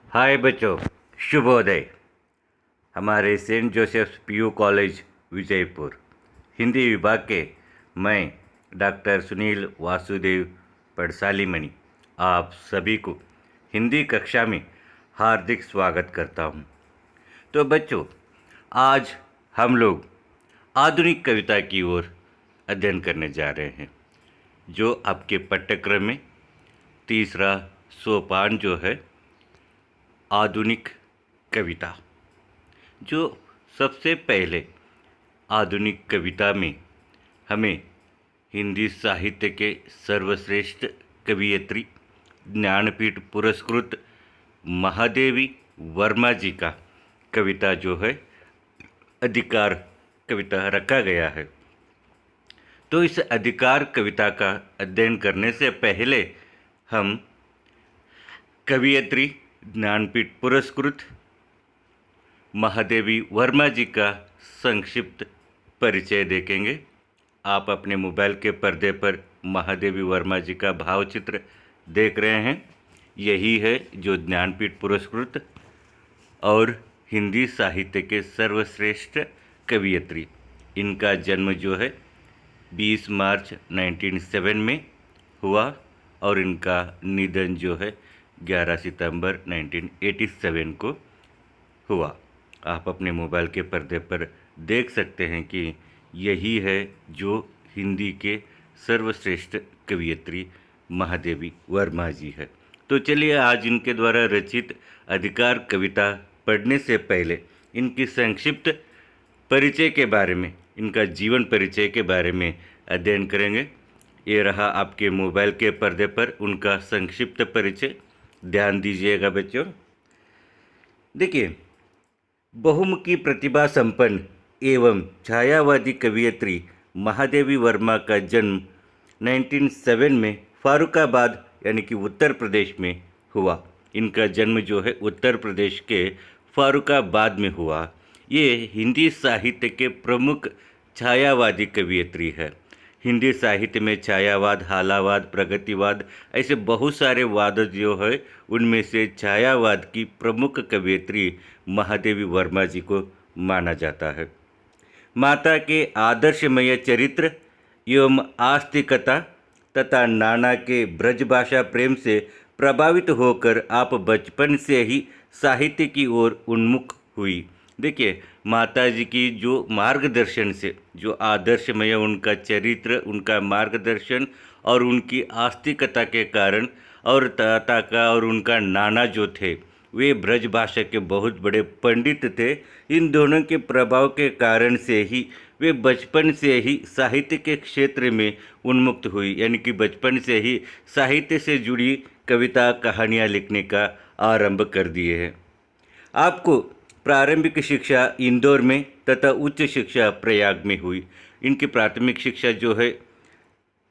हाय बच्चों, शुभोदय। हमारे Saint Joseph's PU college Vijayapur Hindi विभाग के मैं डॉक्टर सुनील वासुदेव पड़सालीमणि आप सभी को हिंदी कक्षा में हार्दिक स्वागत करता हूं। तो बच्चों, आज हम लोग आधुनिक कविता की ओर अध्ययन करने जा रहे हैं, जो आपके पाठ्यक्रम में तीसरा सोपान जो है आधुनिक कविता। जो सबसे पहले आधुनिक कविता में हमें हिंदी साहित्य के सर्वश्रेष्ठ कवयित्री ज्ञानपीठ पुरस्कृत महादेवी वर्मा जी का कविता जो है अधिकार कविता रखा गया है। तो इस अधिकार कविता का अध्ययन करने से पहले हम कवयित्री ज्ञानपीठ पुरस्कृत महादेवी वर्मा जी का संक्षिप्त परिचय देखेंगे। आप अपने मोबाइल के पर्दे पर महादेवी वर्मा जी का भावचित्र देख रहे हैं। यही है जो ज्ञानपीठ पुरस्कृत और हिंदी साहित्य के सर्वश्रेष्ठ कवयित्री। इनका जन्म जो है 20 मार्च 1907 में हुआ और इनका निधन जो है 11 सितंबर 1987 को हुआ। आप अपने मोबाइल के पर्दे पर देख सकते हैं कि यही है जो हिंदी के सर्वश्रेष्ठ कवयित्री महादेवी वर्मा जी है। तो चलिए आज इनके द्वारा रचित अधिकार कविता पढ़ने से पहले इनकी संक्षिप्त परिचय के बारे में, इनका जीवन परिचय के बारे में अध्ययन करेंगे। ये रहा आपके मोबाइल के पर्दे पर उनका संक्षिप्त परिचय। ध्यान दीजिएगा बच्चों। देखिए, बहुमुखी प्रतिभा संपन्न एवं छायावादी कवयित्री महादेवी वर्मा का जन्म 1907 में फारुखाबाद यानी कि उत्तर प्रदेश में हुआ। इनका जन्म जो है उत्तर प्रदेश के फारुखाबाद में हुआ। ये हिंदी साहित्य के प्रमुख छायावादी कवयित्री है। हिंदी साहित्य में छायावाद, हालावाद, प्रगतिवाद ऐसे बहुत सारे वाद जो है, उनमें से छायावाद की प्रमुख कवयित्री महादेवी वर्मा जी को माना जाता है। माता के आदर्शमय चरित्र एवं आस्तिकता तथा नाना के ब्रजभाषा प्रेम से प्रभावित होकर आप बचपन से ही साहित्य की ओर उन्मुख हुई। देखिए, माता जी की जो मार्गदर्शन से, जो आदर्शमय उनका चरित्र, उनका मार्गदर्शन और उनकी आस्तिकता के कारण और ताता का और उनका नाना जो थे वे ब्रजभाषा के बहुत बड़े पंडित थे। इन दोनों के प्रभाव के कारण से ही वे बचपन से ही साहित्य के क्षेत्र में उन्मुक्त हुई, यानी कि बचपन से ही साहित्य से जुड़ी कविता कहानियाँ लिखने का आरंभ कर दिए हैं। आपको प्रारंभिक शिक्षा इंदौर में तथा उच्च शिक्षा प्रयाग में हुई। इनकी प्राथमिक शिक्षा जो है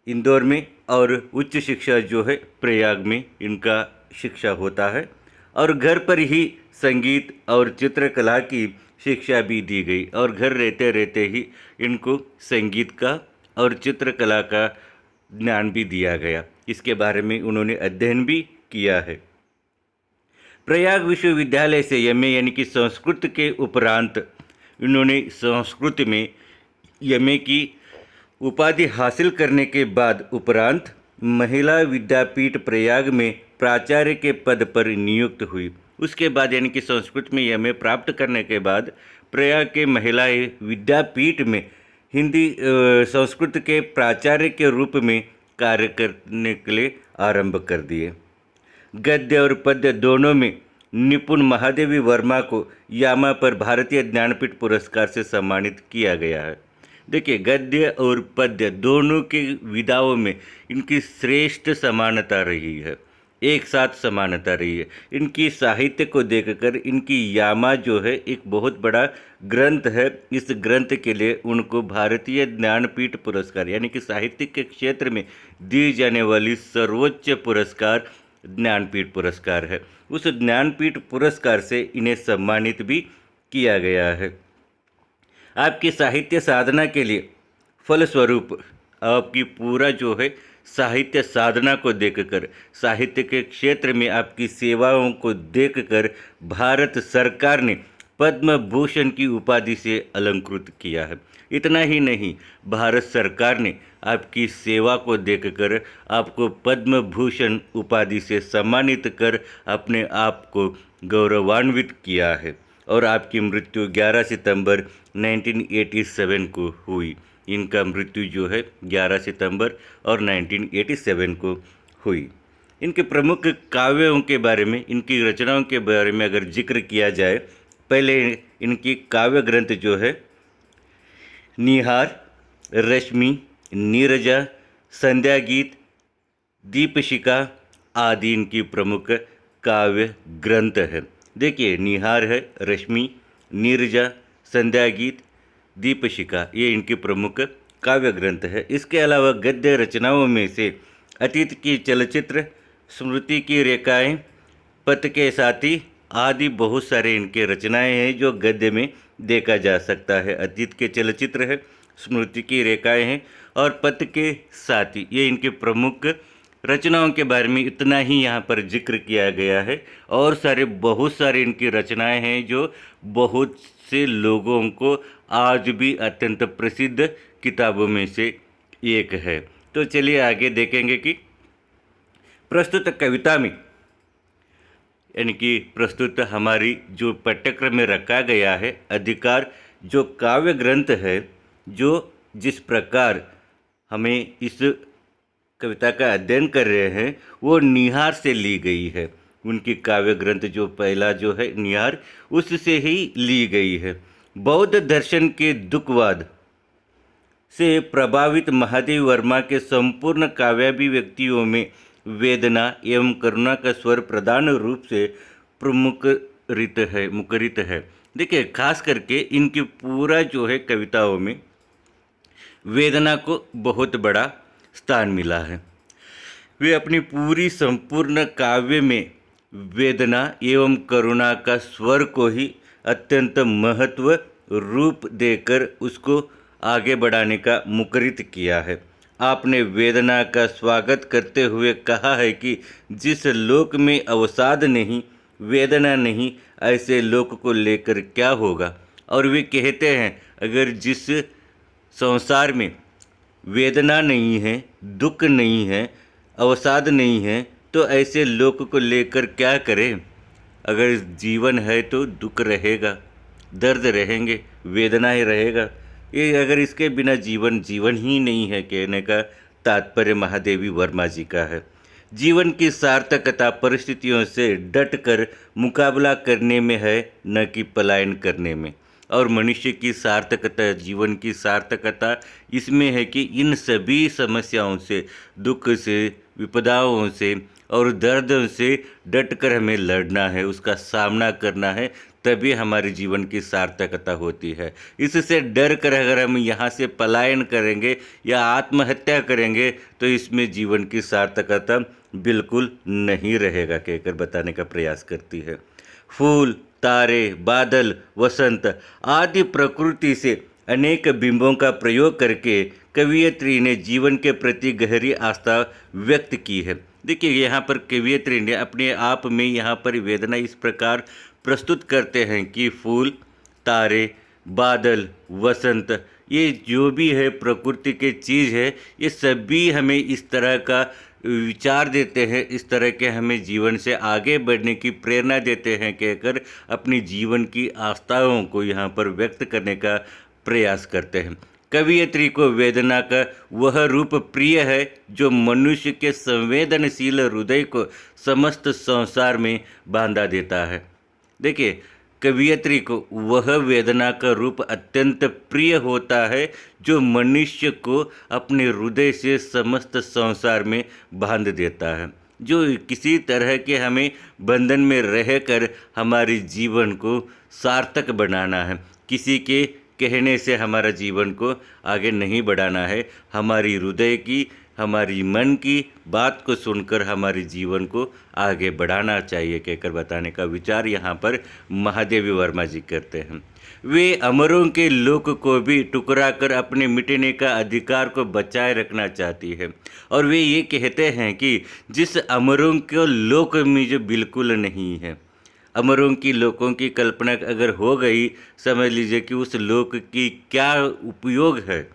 इंदौर में और उच्च शिक्षा जो है प्रयाग में इनका शिक्षा होता है। और घर पर ही संगीत और चित्रकला की शिक्षा भी दी गई और घर रहते रहते ही इनको संगीत का और चित्रकला का ज्ञान भी दिया गया। इसके बारे में उन्होंने अध्ययन भी किया है। प्रयाग विश्वविद्यालय से एमए यानी कि संस्कृत के उपरांत इन्होंने संस्कृत में एमए की उपाधि हासिल करने के बाद उपरांत महिला विद्यापीठ प्रयाग में प्राचार्य के पद पर नियुक्त हुई। उसके बाद यानी कि संस्कृत में एमए प्राप्त करने के बाद प्रयाग के महिला विद्यापीठ में हिंदी संस्कृत के प्राचार्य के रूप में कार्य करने के लिए आरंभ कर दिए। गद्य और पद्य दोनों में निपुण महादेवी वर्मा को यामा पर भारतीय ज्ञानपीठ पुरस्कार से सम्मानित किया गया है। देखिए, गद्य और पद्य दोनों की विधाओं में इनकी श्रेष्ठ समानता रही है, एक साथ समानता रही है। इनकी साहित्य को देखकर इनकी यामा जो है एक बहुत बड़ा ग्रंथ है। इस ग्रंथ के लिए उनको भारतीय ज्ञानपीठ पुरस्कार यानी कि साहित्य के क्षेत्र में दी जाने वाली सर्वोच्च पुरस्कार ज्ञानपीठ पुरस्कार है। उस ज्ञानपीठ पुरस्कार से इन्हें सम्मानित भी किया गया है। आपकी साहित्य साधना के लिए फलस्वरूप आपकी पूरा जो है साहित्य साधना को देखकर, साहित्य के क्षेत्र में आपकी सेवाओं को देखकर भारत सरकार ने पद्म भूषण की उपाधि से अलंकृत किया है। इतना ही नहीं, भारत सरकार ने आपकी सेवा को देखकर आपको पद्म भूषण उपाधि से सम्मानित कर अपने आप को गौरवान्वित किया है। और आपकी मृत्यु 11 सितंबर 1987 को हुई। इनका मृत्यु जो है 11 सितंबर और 1987 को हुई। इनके प्रमुख काव्यों के बारे में, इनकी रचनाओं के बारे में अगर जिक्र किया जाए, पहले इनकी काव्य ग्रंथ जो है निहार, रश्मि, नीरजा, संध्या गीत, दीपशिखा आदि इनकी प्रमुख काव्य ग्रंथ है। देखिए, निहार है, रश्मि, नीरजा, संध्या गीत, दीपशिखा, ये इनके प्रमुख काव्य ग्रंथ है। इसके अलावा गद्य रचनाओं में से अतीत की चलचित्र, स्मृति की रेखाएं, पथ के साथी आदि बहुत सारे इनके रचनाएं हैं जो गद्य में देखा जा सकता है। अतीत के चलचित्र है, स्मृति की रेखाएं हैं और पथ के साथी, ये इनके प्रमुख रचनाओं के बारे में इतना ही यहाँ पर जिक्र किया गया है। और बहुत सारे इनकी रचनाएं हैं जो बहुत से लोगों को आज भी अत्यंत प्रसिद्ध किताबों में से एक है। तो चलिए आगे देखेंगे कि प्रस्तुत कविता में, यानी कि प्रस्तुत हमारी जो पाठ्यक्रम में रखा गया है अधिकार, जो काव्य ग्रंथ है, जो जिस प्रकार हमें इस कविता का अध्ययन कर रहे हैं वो निहार से ली गई है। उनकी काव्य ग्रंथ जो पहला जो है निहार, उससे ही ली गई है। बौद्ध दर्शन के दुखवाद से प्रभावित महादेव वर्मा के संपूर्ण काव्याभिव्यक्तियों में वेदना एवं करुणा का स्वर प्रधान रूप से मुखरित है। देखिए, खास करके इनकी पूरा जो है कविताओं में वेदना को बहुत बड़ा स्थान मिला है। वे अपनी पूरी संपूर्ण काव्य में वेदना एवं करुणा का स्वर को ही अत्यंत महत्व रूप देकर उसको आगे बढ़ाने का मुखरित किया है। आपने वेदना का स्वागत करते हुए कहा है कि जिस लोक में अवसाद नहीं, वेदना नहीं, ऐसे लोक को लेकर क्या होगा। और वे कहते हैं, अगर जिस संसार में वेदना नहीं है, दुख नहीं है, अवसाद नहीं है, तो ऐसे लोक को लेकर क्या करें। अगर जीवन है तो दुख रहेगा, दर्द रहेंगे, वेदना ही रहेगा। ये अगर इसके बिना जीवन ही नहीं है, कहने का तात्पर्य महादेवी वर्मा जी का है। जीवन की सार्थकता परिस्थितियों से डटकर मुकाबला करने में है, न कि पलायन करने में। और मनुष्य की सार्थकता, जीवन की सार्थकता इसमें है कि इन सभी समस्याओं से, दुख से, विपदाओं से और दर्द से डटकर हमें लड़ना है, उसका सामना करना है, तभी हमारे जीवन की सार्थकता होती है। इससे डर कर अगर हम यहाँ से पलायन करेंगे या आत्महत्या करेंगे तो इसमें जीवन की सार्थकता बिल्कुल नहीं रहेगा, कहकर बताने का प्रयास करती है। फूल, तारे, बादल, वसंत आदि प्रकृति से अनेक बिंबों का प्रयोग करके कवियत्री ने जीवन के प्रति गहरी आस्था व्यक्त की है। देखिए, यहाँ पर कवियत्री ने अपने आप में यहाँ पर वेदना इस प्रकार प्रस्तुत करते हैं कि फूल, तारे, बादल, वसंत, ये जो भी है प्रकृति के चीज़ है, ये सभी हमें इस तरह का विचार देते हैं, इस तरह के हमें जीवन से आगे बढ़ने की प्रेरणा देते हैं, कहकर अपनी जीवन की आस्थाओं को यहाँ पर व्यक्त करने का प्रयास करते हैं। कवियत्री को वेदना का वह रूप प्रिय है जो मनुष्य के संवेदनशील हृदय को समस्त संसार में बांधा देता है। देखिए, कवियत्री को वह वेदना का रूप अत्यंत प्रिय होता है जो मनुष्य को अपने हृदय से समस्त संसार में बांध देता है, जो किसी तरह के हमें बंधन में रहकर हमारे जीवन को सार्थक बनाना है। किसी के कहने से हमारा जीवन को आगे नहीं बढ़ाना है। हमारी हृदय की, हमारी मन की बात को सुनकर हमारे जीवन को आगे बढ़ाना चाहिए कहकर बताने का विचार यहाँ पर महादेवी वर्मा जी करते हैं। वे अमरों के लोक को भी टुकरा कर अपने मिटने का अधिकार को बचाए रखना चाहती है और वे ये कहते हैं कि जिस अमरों के लोक में जो बिल्कुल नहीं है, अमरों की लोकों की कल्पना अगर हो गई, समझ लीजिए कि उस लोक की क्या उपयोग है।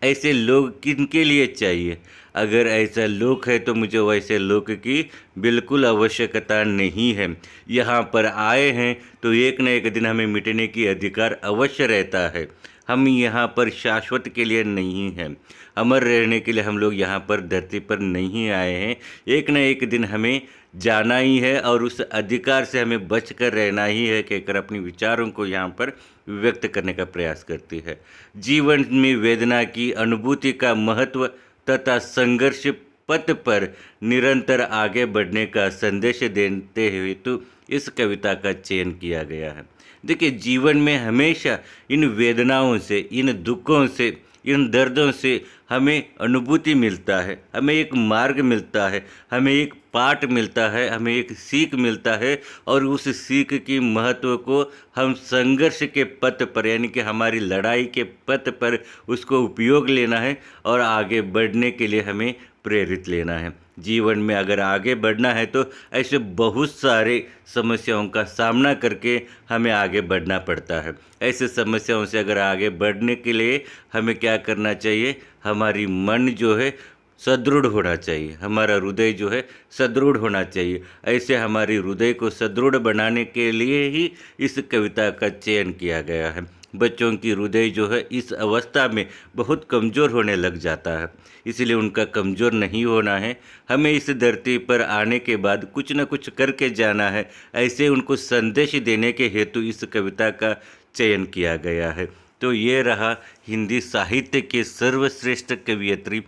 ऐसे लोग किनके लिए चाहिए? अगर ऐसा लोक है तो मुझे वैसे लोक की बिल्कुल आवश्यकता नहीं है। यहाँ पर आए हैं तो एक न एक दिन हमें मिटने की अधिकार अवश्य रहता है। हम यहाँ पर शाश्वत के लिए नहीं हैं, अमर रहने के लिए हम लोग यहाँ पर धरती पर नहीं आए हैं। एक न एक दिन हमें जाना ही है और उस अधिकार से हमें बच कर रहना ही है कहकर अपने विचारों को यहाँ पर व्यक्त करने का प्रयास करती है। जीवन में वेदना की अनुभूति का महत्व तथा संघर्ष पथ पर निरंतर आगे बढ़ने का संदेश देते हुए तो इस कविता का चयन किया गया है। देखिए, जीवन में हमेशा इन वेदनाओं से, इन दुखों से, इन दर्दों से हमें अनुभूति मिलता है, हमें एक मार्ग मिलता है, हमें एक पाठ मिलता है, हमें एक सीख मिलता है और उस सीख की महत्व को हम संघर्ष के पथ पर यानी कि हमारी लड़ाई के पथ पर उसको उपयोग लेना है और आगे बढ़ने के लिए हमें प्रेरित लेना है। जीवन में अगर आगे बढ़ना है तो ऐसे बहुत सारे समस्याओं का सामना करके हमें आगे बढ़ना पड़ता है। ऐसे समस्याओं से अगर आगे बढ़ने के लिए हमें क्या करना चाहिए? हमारी मन जो है सदृढ़ होना चाहिए, हमारा हृदय जो है सदृढ़ होना चाहिए। ऐसे हमारी हृदय को सदृढ़ बनाने के लिए ही इस कविता का चयन किया गया है। बच्चों की हृदय जो है इस अवस्था में बहुत कमज़ोर होने लग जाता है, इसलिए उनका कमज़ोर नहीं होना है। हमें इस धरती पर आने के बाद कुछ न कुछ करके जाना है, ऐसे उनको संदेश देने के हेतु इस कविता का चयन किया गया है। तो ये रहा हिंदी साहित्य के सर्वश्रेष्ठ कवियत्री,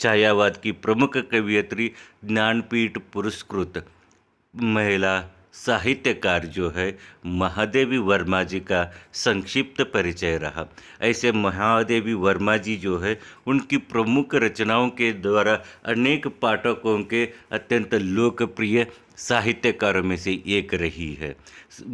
छायावाद की प्रमुख कवियत्री, ज्ञानपीठ पुरस्कृत महिला साहित्यकार जो है महादेवी वर्मा जी का संक्षिप्त परिचय रहा। ऐसे महादेवी वर्मा जी जो है उनकी प्रमुख रचनाओं के द्वारा अनेक पाठकों के अत्यंत लोकप्रिय साहित्यकारों में से एक रही है।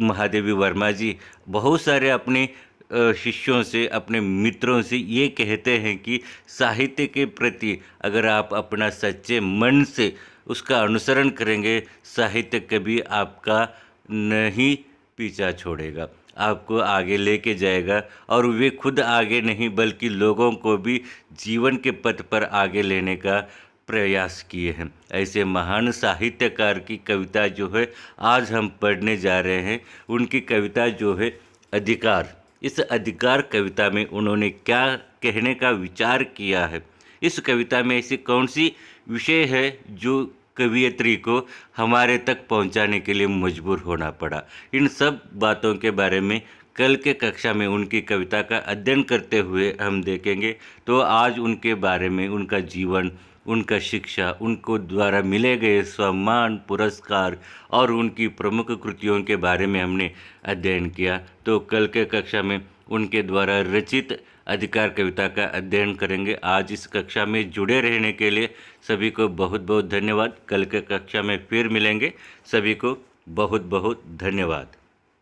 महादेवी वर्मा जी बहुत सारे अपने शिष्यों से, अपने मित्रों से ये कहते हैं कि साहित्य के प्रति अगर आप अपना सच्चे मन से उसका अनुसरण करेंगे, साहित्य कभी आपका नहीं पीछा छोड़ेगा, आपको आगे लेके जाएगा और वे खुद आगे नहीं बल्कि लोगों को भी जीवन के पथ पर आगे लेने का प्रयास किए हैं। ऐसे महान साहित्यकार की कविता जो है आज हम पढ़ने जा रहे हैं। उनकी कविता जो है अधिकार, इस अधिकार कविता में उन्होंने क्या कहने का विचार किया है? इस कविता में ऐसी कौन सी विषय है जो कवियत्री को हमारे तक पहुंचाने के लिए मजबूर होना पड़ा? इन सब बातों के बारे में कल के कक्षा में उनकी कविता का अध्ययन करते हुए हम देखेंगे। तो आज उनके बारे में, उनका जीवन, उनका शिक्षा, उनको द्वारा मिले गए सम्मान, पुरस्कार और उनकी प्रमुख कृतियों के बारे में हमने अध्ययन किया। तो कल के कक्षा में उनके द्वारा रचित अधिकार कविता का अध्ययन करेंगे। आज इस कक्षा में जुड़े रहने के लिए सभी को बहुत बहुत धन्यवाद। कल के कक्षा में फिर मिलेंगे। सभी को बहुत बहुत धन्यवाद।